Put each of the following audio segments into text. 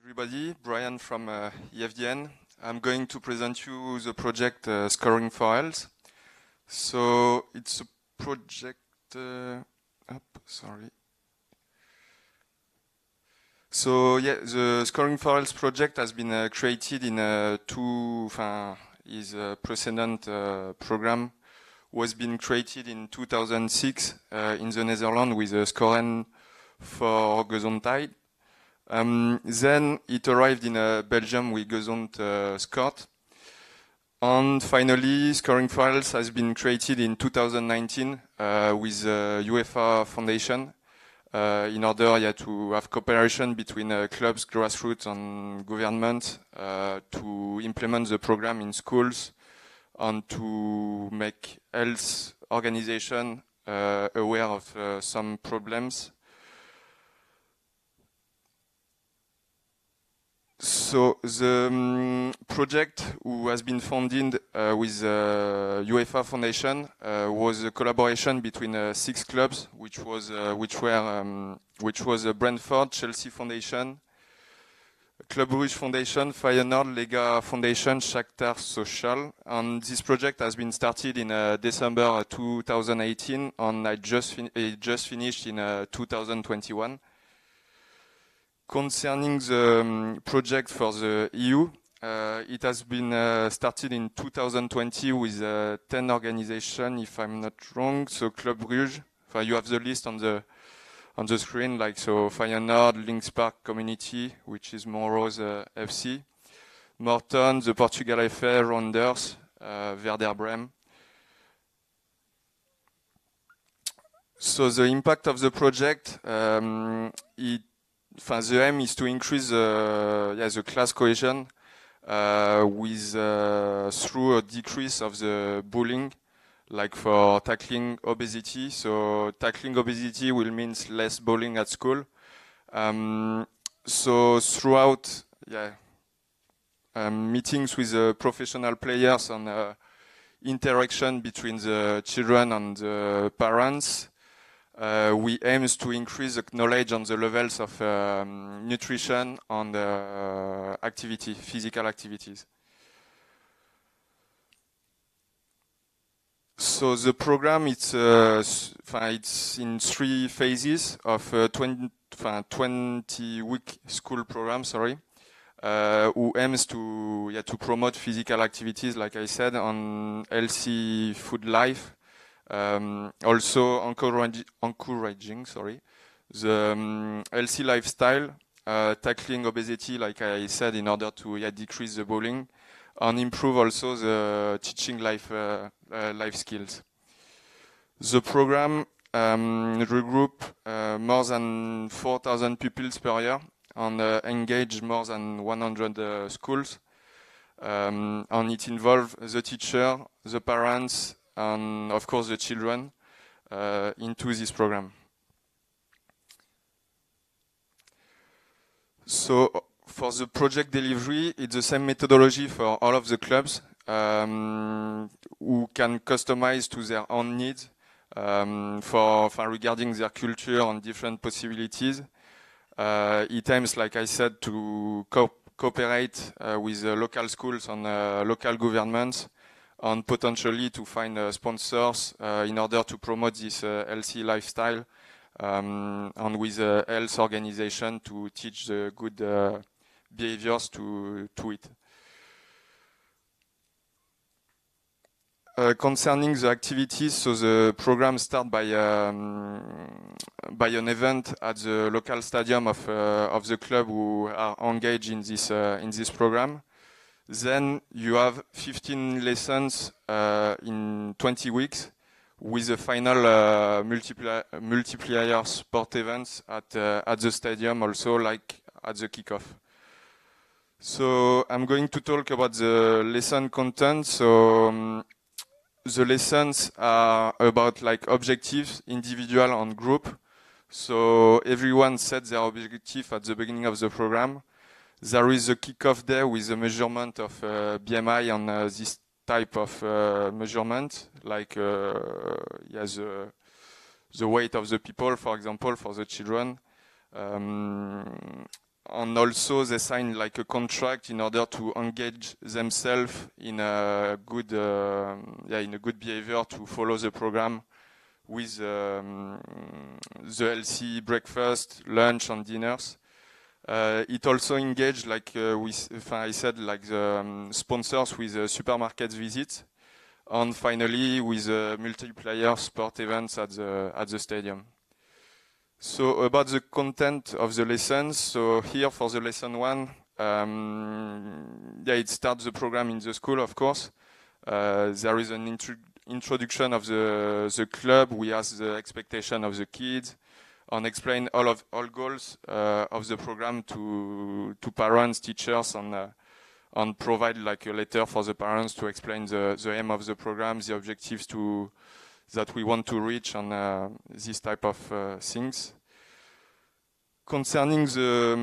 everybody, Brian from EFDN. I'm going to present you the project Scoring for Health. So it's a project. Sorry. So yeah, the Scoring for Health project has been created in is a precedent program was been created in 2006 in the Netherlands with Scoren for Gezondheid. Then it arrived in Belgium with Gezond Scott. And finally, Scoring for Health has been created in 2019 with UEFA Foundation in order to have cooperation between clubs, grassroots and government to implement the program in schools and to make health organization aware of some problems. So the project who has been funded with UEFA Foundation was a collaboration between 6 clubs, which was Brentford, Chelsea Foundation, Club Brugge Foundation, Feyenoord, Lega Foundation, Shakhtar Social, and this project has been started in December 2018, and it just finished in 2021. Concerning the project for the EU, it has been started in 2020 with 10 organizations, if I'm not wrong. So Club Brugge, you have the list on the screen, like so Feyenoord, Links Park Community, which is Monrose FC, Morton, the Portugal FA, Rounders, Werder Bremen. So the impact of the project, the aim is to increase the class cohesion through a decrease of the bullying, like for tackling obesity. So tackling obesity will mean less bullying at school. So throughout meetings with professional players and interaction between the children and the parents, we aim to increase the knowledge on the levels of nutrition and physical activities. So the program it's in 3 phases of 20-week school program. Who aims to promote physical activities, like I said, on healthy food life. Also encouraging the healthy lifestyle, tackling obesity, like I said, in order to decrease the bullying, and improve also the teaching life skills. The program regroup more than 4,000 pupils per year and engage more than 100 schools. And it involves the teacher, the parents, and of course the children into this program. So for the project delivery, it's the same methodology for all of the clubs who can customize to their own needs for regarding their culture and different possibilities. It aims, like I said, to cooperate with local schools and local governments, and potentially to find sponsors in order to promote this healthy lifestyle, and with a health organization to teach the good behaviors to it. Concerning the activities, so the program starts by an event at the local stadium of the club who are engaged in this program. Then you have 15 lessons in 20 weeks with the final multiplier sport events at the stadium, also like at the kickoff. So I'm going to talk about the lesson content. So the lessons are about like objectives, individual and group. So everyone set their objective at the beginning of the program. There is a kickoff day with a measurement of BMI and this type of measurement, like the weight of the people, for example, for the children. and also they sign like a contract in order to engage themselves in a good behavior to follow the program with the healthy breakfast, lunch, and dinners. It also engaged I said, like the sponsors with supermarket visits, and finally with multiplayer sport events at the stadium. So about the content of the lessons, so here for the lesson 1, it starts the program in the school, of course. There is an introduction of the club. We ask the expectation of the kids and explain all goals of the program to parents, teachers, and provide like a letter for the parents to explain the aim of the program, the objectives that we want to reach, and this type of things. Concerning the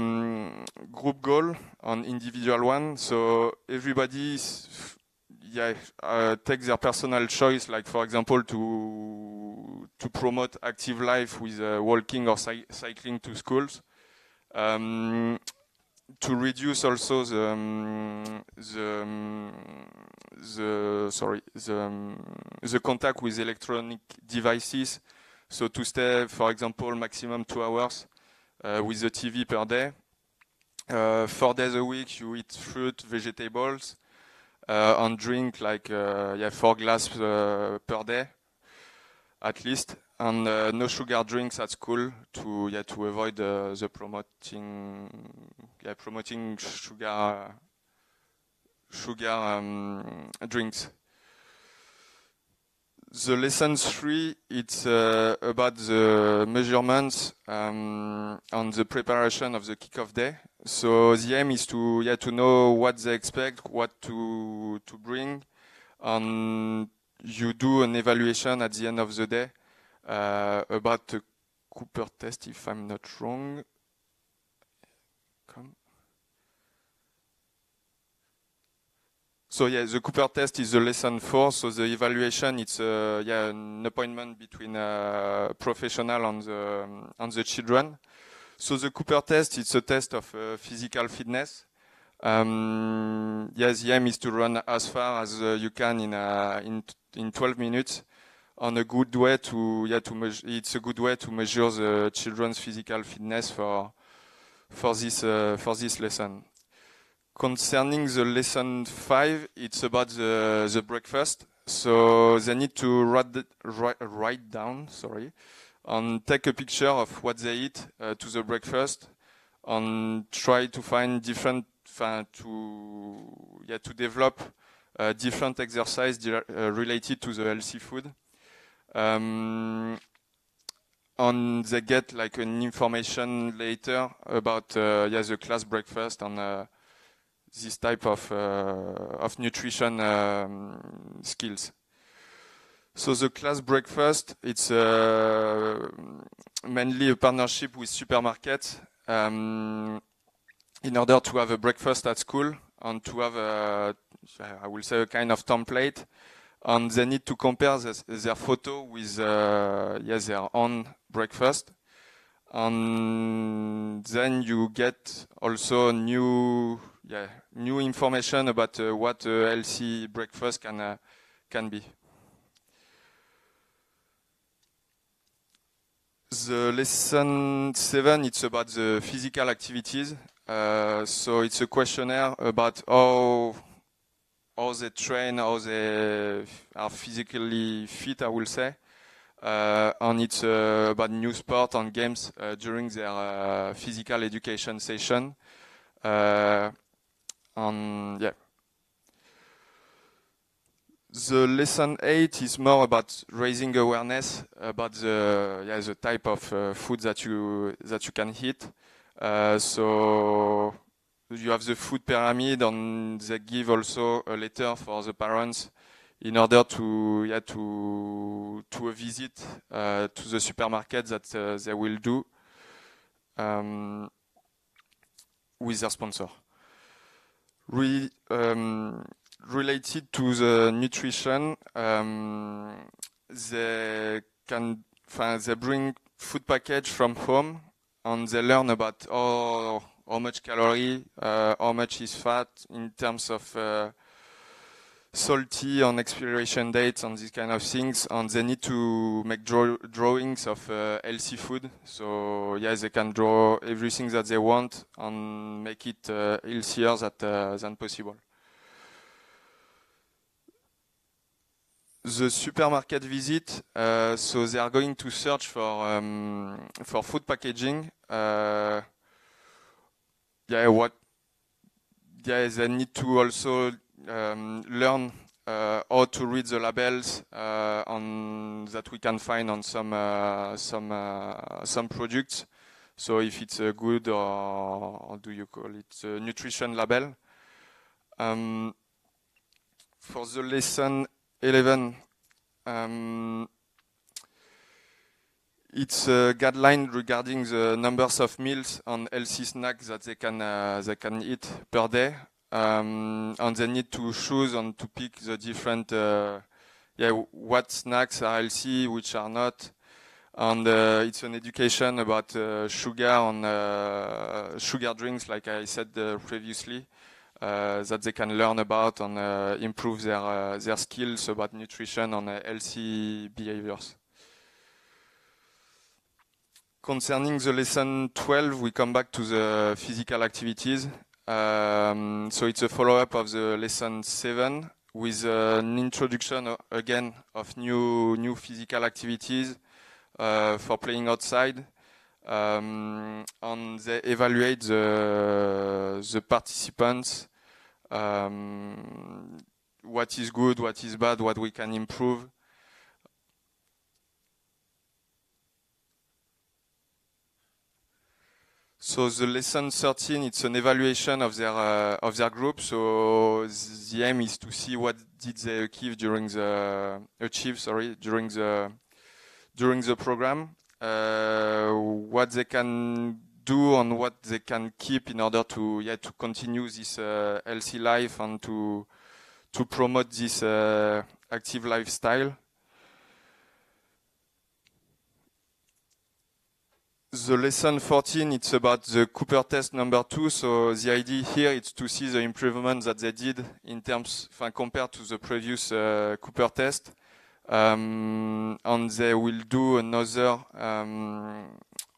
group goal and individual one, so everybody take their personal choice, like for example to promote active life with walking or cycling to schools, to reduce also the contact with electronic devices, so to stay, for example, maximum 2 hours with the TV per day. 4 days a week you eat fruit, vegetables, and drink like 4 glasses per day at least, and no sugar drinks at school to avoid the promoting sugar drinks. The lesson 3, it's about the measurements and the preparation of the kickoff day. So the aim is to know what they expect, what to bring, and you do an evaluation at the end of the day about the Cooper test, if I'm not wrong. So the Cooper test is the lesson 4. So the evaluation, it's an appointment between a professional and the children. So the Cooper test, it's a test of physical fitness. The aim is to run as far as you can in 12 minutes. On a good way it's a good way to measure the children's physical fitness for this lesson. Concerning the lesson 5, it's about the breakfast. So they need to write down, and take a picture of what they eat to the breakfast, and try to find different, to develop different exercise related to the healthy food. And they get like an information later about the class breakfast and this type of nutrition skills. So the class breakfast, it's mainly a partnership with supermarkets in order to have a breakfast at school and to have I will say a kind of template, and they need to compare their photo with their own breakfast, and then you get also new information about what a healthy breakfast can be. The lesson 7, it's about the physical activities. So it's a questionnaire about how they train, how they are physically fit, I will say. And it's about new sport and games during their physical education session. The lesson 8 is more about raising awareness about the type of food that you can eat. So you have the food pyramid, and they give also a letter for the parents in order to a visit to the supermarket that they will do with their sponsor. Related to the nutrition, they bring food package from home, and they learn about how how much calorie, how much is fat in terms of salty on expiration dates and these kind of things, and they need to make drawings of healthy food. So yeah, they can draw everything that they want and make it healthier than possible. The supermarket visit, so they are going to search for food packaging. They need to also learn how to read the labels that we can find on some products. So if it's a good or how do you call it, a nutrition label. For the lesson 11, it's a guideline regarding the numbers of meals and healthy snacks that they can eat per day. And they need to choose and to pick the different what snacks are healthy, which are not. And it's an education about sugar and sugar drinks, like I said previously, that they can learn about and improve their skills about nutrition and healthy behaviors. Concerning the lesson 12, we come back to the physical activities. So it's a follow-up of the lesson 7 with an introduction again of new physical activities for playing outside. And they evaluate the participants, what is good, what is bad, what we can improve. So the lesson 13, it's an evaluation of their group. So the aim is to see what did they achieve during the program, what they can do and what they can keep in order to continue this healthy life and to promote this active lifestyle. The lesson 14, it's about the Cooper test number 2. So the idea here is to see the improvement that they did in terms, compared to the previous Cooper test. And they will do another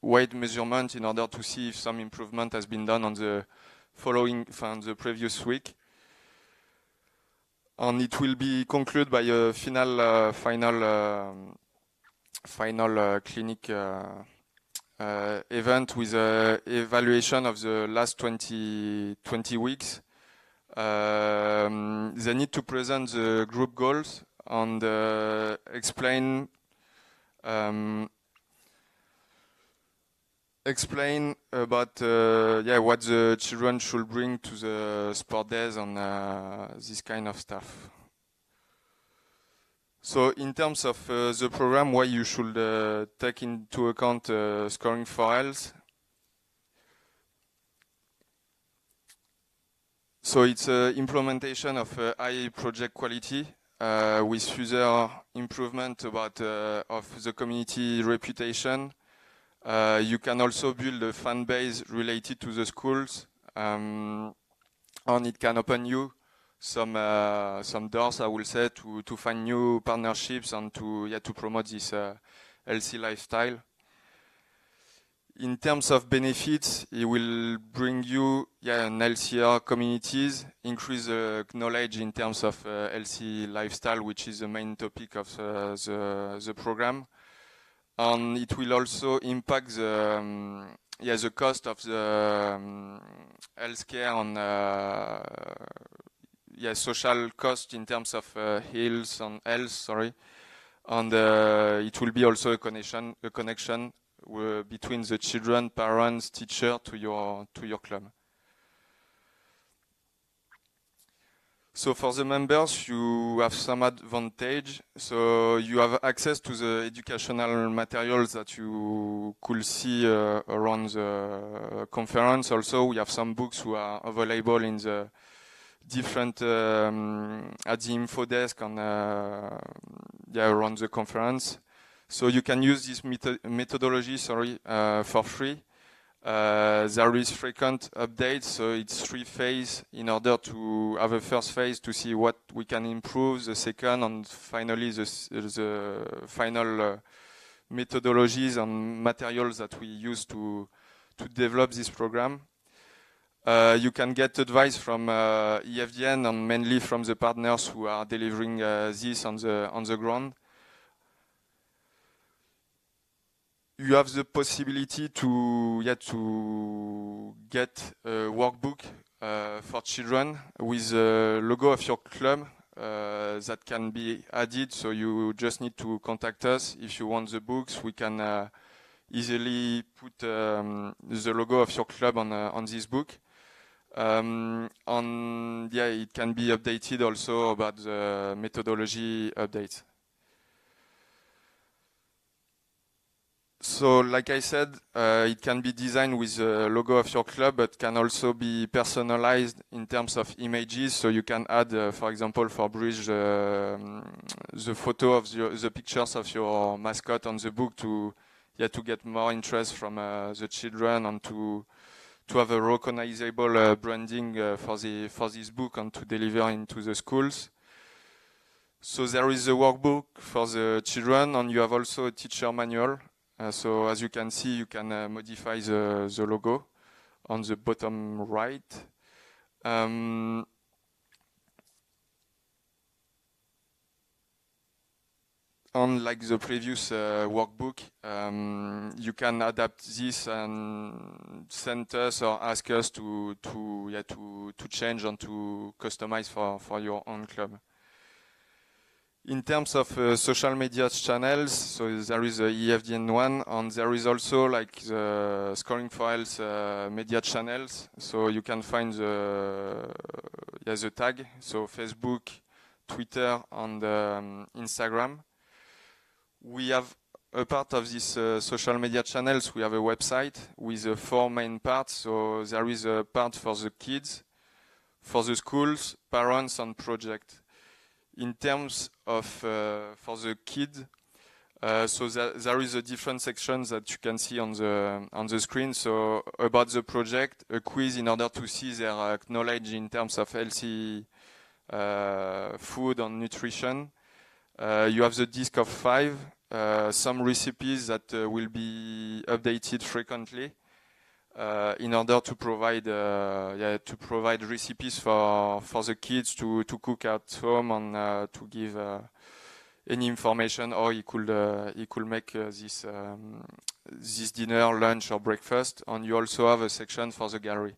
weight measurement in order to see if some improvement has been done on the the previous week. And it will be concluded by a final clinic event with an evaluation of the last 20 weeks. They need to present the group goals and explain about what the children should bring to the sport days and this kind of stuff. So in terms of the program, why you should take into account scoring for health. So it's implementation of high project quality with further improvement about of the community reputation. You can also build a fan base related to the schools, and it can open you some doors, I will say, to find new partnerships and to promote this healthy lifestyle. In terms of benefits, it will bring you an healthier communities, increase knowledge in terms of healthy lifestyle, which is the main topic of the program. And it will also impact the cost of the healthcare and social cost in terms of health. And it will be also a connection between the children, parents, teacher to your club. So for the members, you have some advantage. So you have access to the educational materials that you could see around the conference. Also, we have some books who are available in the different at the info desk and around the conference. So you can use this methodology for free. There is frequent updates, so it's 3 phases in order to have a first phase to see what we can improve, the second, and finally the final methodologies and materials that we use to develop this program. You can get advice from EFDN and mainly from the partners who are delivering this on the ground. You have the possibility to get a workbook for children with the logo of your club that can be added. So you just need to contact us if you want the books. We can easily put the logo of your club on this book. And yeah, it can be updated also about the methodology updates. So, like I said, it can be designed with the logo of your club, but can also be personalized in terms of images. So you can add, for example, for Bridge, the photo of the pictures of your mascot on the book to get more interest from the children and to have a recognizable branding for this book and to deliver into the schools. So there is a workbook for the children, and you have also a teacher manual. So as you can see, you can modify the logo on the bottom right. Unlike the previous workbook, you can adapt this and send us or ask us to change and to customize for your own club. In terms of social media channels, so there is a EFDN one, and there is also like the Scoring for Health media channels. So you can find the tag, so Facebook, Twitter, and Instagram. We have a part of these social media channels. We have a website with 4 main parts. So there is a part for the kids, for the schools, parents, and project. In terms of for the kid, so there is a different sections that you can see on the screen. So about the project, a quiz in order to see their knowledge in terms of healthy food and nutrition. You have the disc of 5, some recipes that will be updated frequently. In order to provide recipes for the kids to cook at home and to give any information, or he could make this dinner, lunch, or breakfast. And you also have a section for the gallery.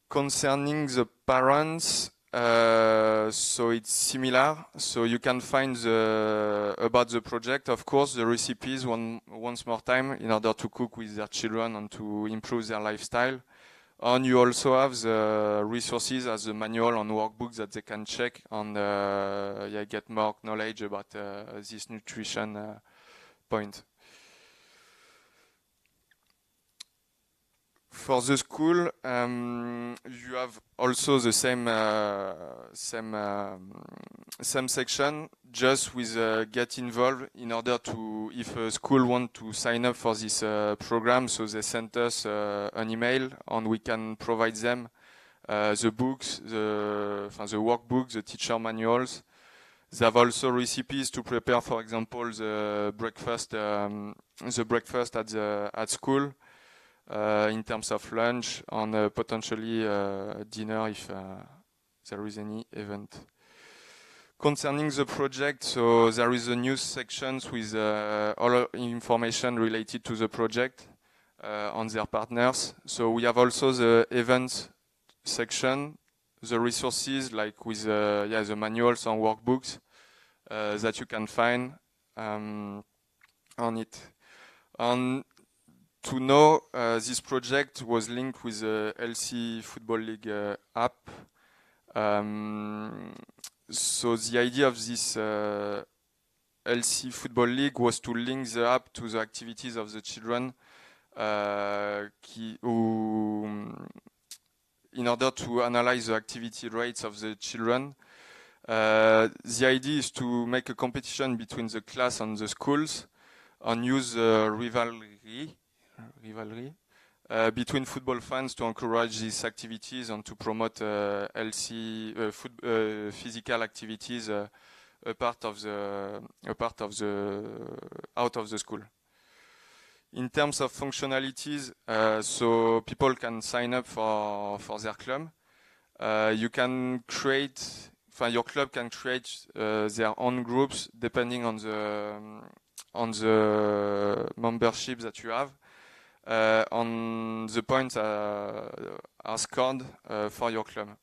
Concerning the parents, so it's similar. So you can find about the project, of course, the recipes once more time in order to cook with their children and to improve their lifestyle. And you also have the resources as a manual and workbooks that they can check and get more knowledge about this nutrition point. For the school, you have also the same section, just with get involved in order to, if a school want to sign up for this program, so they send us an email and we can provide them the books, the workbooks, the teacher manuals. They have also recipes to prepare, for example, the breakfast at school. In terms of lunch and potentially dinner if there is any event. Concerning the project, so there is a news section with all information related to the project on their partners. So we have also the events section, the resources like with the manuals and workbooks that you can find on it. And to know, this project was linked with the LC Football League app. So the idea of this LC Football League was to link the app to the activities of the children in order to analyze the activity rates of the children. The idea is to make a competition between the class and the schools. on use rivalry between football fans to encourage these activities and to promote physical activities a part of the out of the school. In terms of functionalities, so people can sign up for their club. You can create, your club can create their own groups depending on the membership that you have. On the points are scored for your club.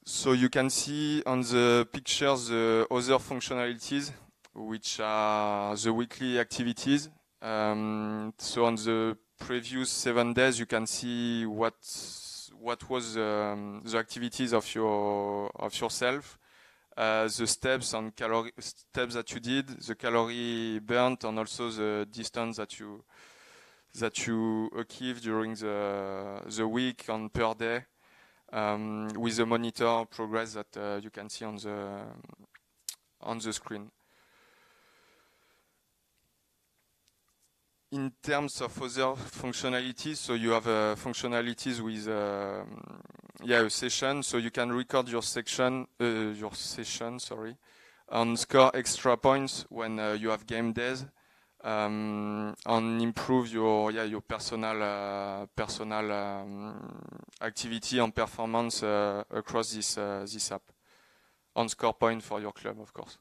So you can see on the pictures the other functionalities, which are the weekly activities. So on the previous 7 days, you can see what was the activities of yourself, the steps that you did, the calorie burnt, and also the distance that you achieved during the week and per day, with the monitor progress that you can see on the screen. In terms of other functionalities, so you have functionalities with a session, so you can record your session, and score extra points when you have game days, and improve your personal activity and performance across this app, on score point for your club, of course.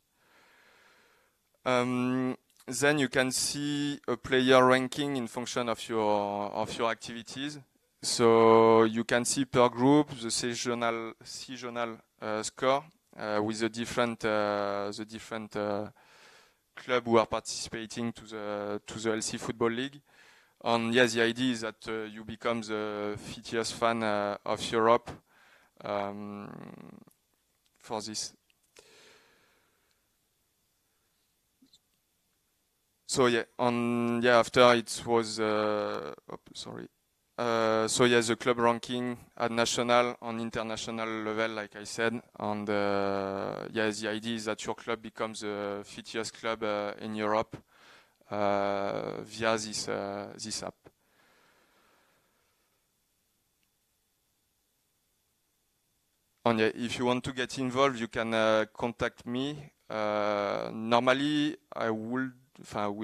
Then you can see a player ranking in function of your activities. So you can see per group the seasonal score with the different club who are participating to the LC Football League. And yes, the idea is that you become the fittest fan of Europe for this. So after it was the club ranking at national and international level, like I said, and the idea is that your club becomes the fittest club in Europe via this app. And if you want to get involved, you can contact me. Normally, I will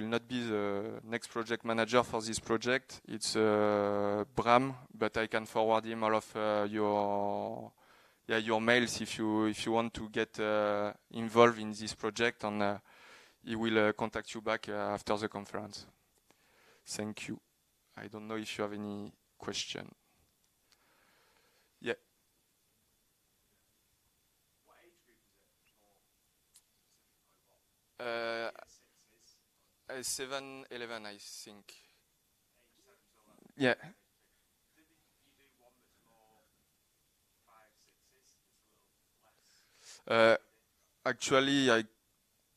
not be the next project manager for this project. It's Bram, but I can forward him all of your mails if you want to get involved in this project, and he will contact you back after the conference. Thank you. I don't know if you have any question. Yeah. 7-11, I think. Yeah. Actually, I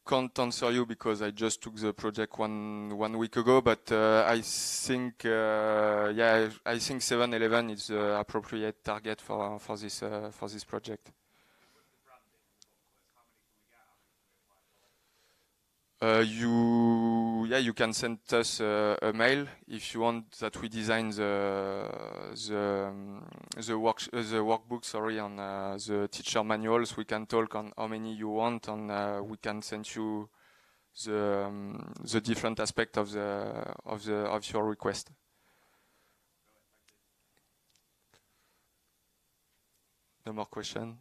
can't answer you because I just took the project one week ago. But I think 7-11 is the appropriate target for this project. You can send us a mail if you want that we design the workbook, on the teacher manuals. We can talk on how many you want, and we can send you the different aspect of your request. No more question.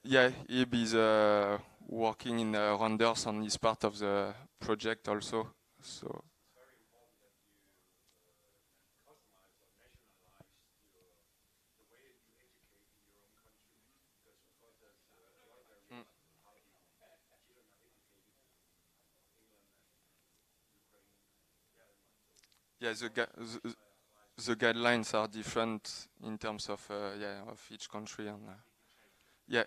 Yeah, Ib is working in Randers and is part of the project also. So. Yeah, the guidelines are different in terms of each country, and yeah.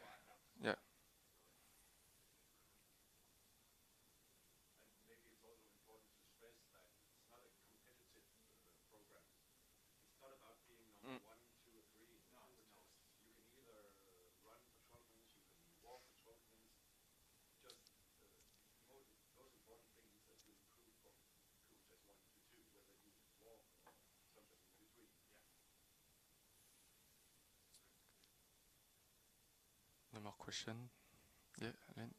question. Yeah, Lynn?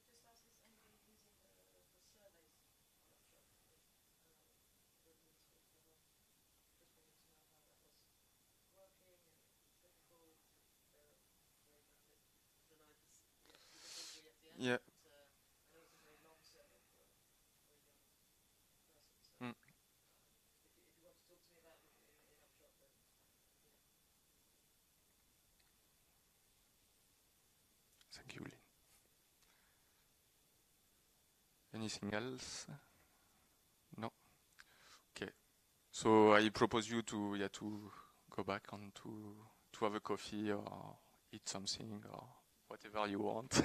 Yeah. Mm. Thank you, Lynn. Anything else? No? Okay. So I propose you to go back on to have a coffee or eat something or whatever you want.